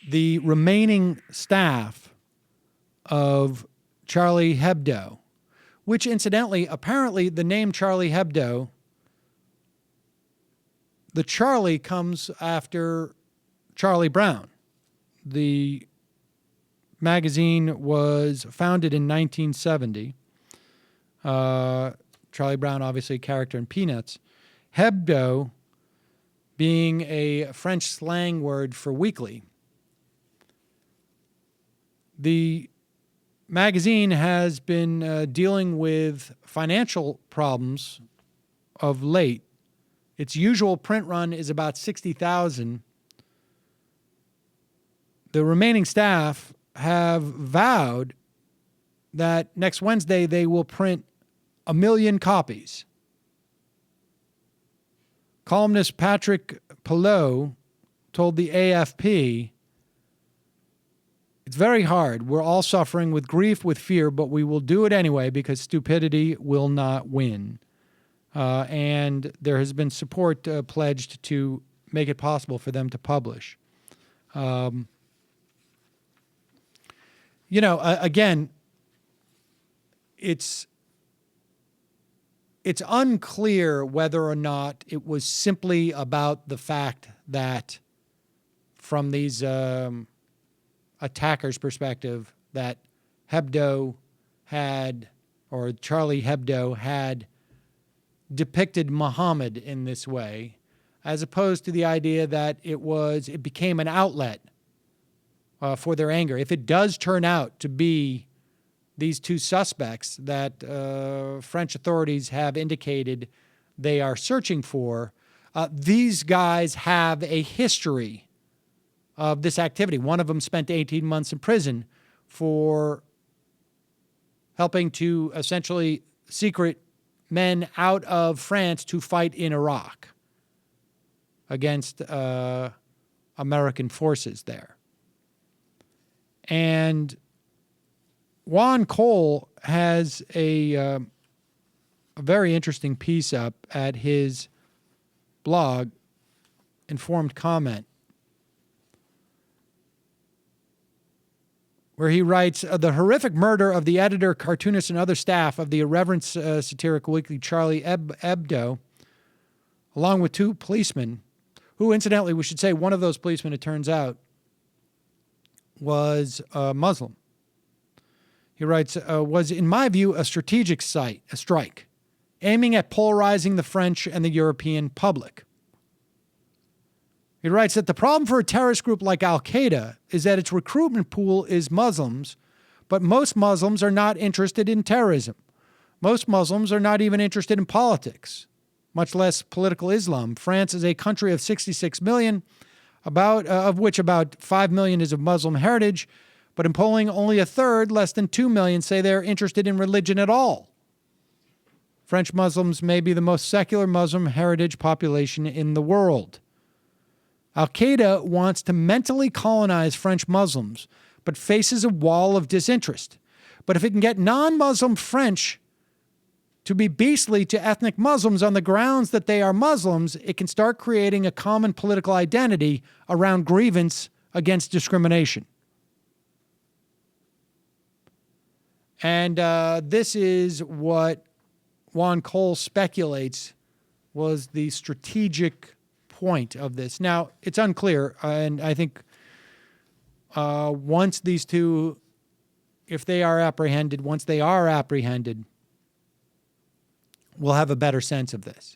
the remaining staff of Charlie Hebdo, which incidentally, apparently the name Charlie Hebdo, the Charlie comes after Charlie Brown. The magazine was founded in 1970. Charlie Brown, obviously a character in Peanuts. Hebdo being a French slang word for weekly. The magazine has been dealing with financial problems of late. Its usual print run is about 60,000. The remaining staff have vowed that next Wednesday they will print 1 million copies. Columnist Patrick Pelot told the AFP, "It's very hard. We're all suffering with grief, with fear, but we will do it anyway because stupidity will not win." And there has been support pledged to make it possible for them to publish. Again, it's unclear whether or not it was simply about the fact that, from these attackers' perspective, that Hebdo had, or Charlie Hebdo had, depicted Muhammad in this way, as opposed to the idea that it became an outlet for their anger. If it does turn out to be these two suspects that French authorities have indicated they are searching for, these guys have a history of this activity. One of them spent 18 months in prison for helping to essentially secret men out of France to fight in Iraq against American forces there. And Juan Cole has a very interesting piece up at his blog, Informed Comment, where he writes, "The horrific murder of the editor, cartoonist, and other staff of the irreverent satirical weekly Charlie Hebdo, along with 2 policemen, who, incidentally, we should say one of those policemen, it turns out, was Muslim." He writes, "was, in my view, a strategic strike, aiming at polarizing the French and the European public." He writes that the problem for a terrorist group like Al-Qaeda is that its recruitment pool is Muslims, but most Muslims are not interested in terrorism. Most Muslims are not even interested in politics, much less political Islam. France is a country of 66 million, of which about 5 million is of Muslim heritage, but in polling only a third, less than 2 million, say they're interested in religion at all. French Muslims may be the most secular Muslim heritage population in the world. Al-Qaeda wants to mentally colonize French Muslims, but faces a wall of disinterest. But if it can get non-Muslim French to be beastly to ethnic Muslims on the grounds that they are Muslims, it can start creating a common political identity around grievance against discrimination. And this is what Juan Cole speculates was the strategic point of this. Now, it's unclear, and I think once these two, if they are apprehended, we'll have a better sense of this.